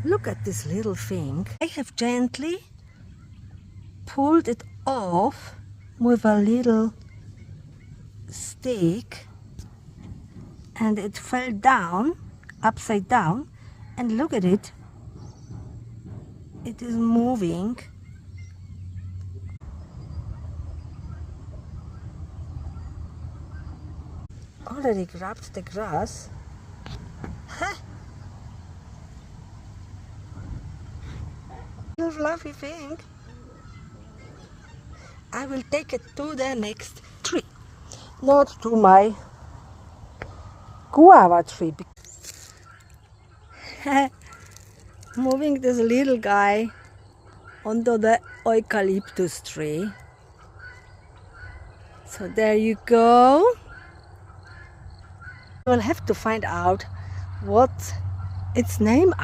Look at this little thing. I have gently pulled it off with a little stick, and it fell down, upside down, and look at it. It is moving. Already grabbed the grass. Little fluffy thing. I will take it to the next tree, not to my guava tree. Moving this little guy onto the eucalyptus tree. So there you go. We'll have to find out what its name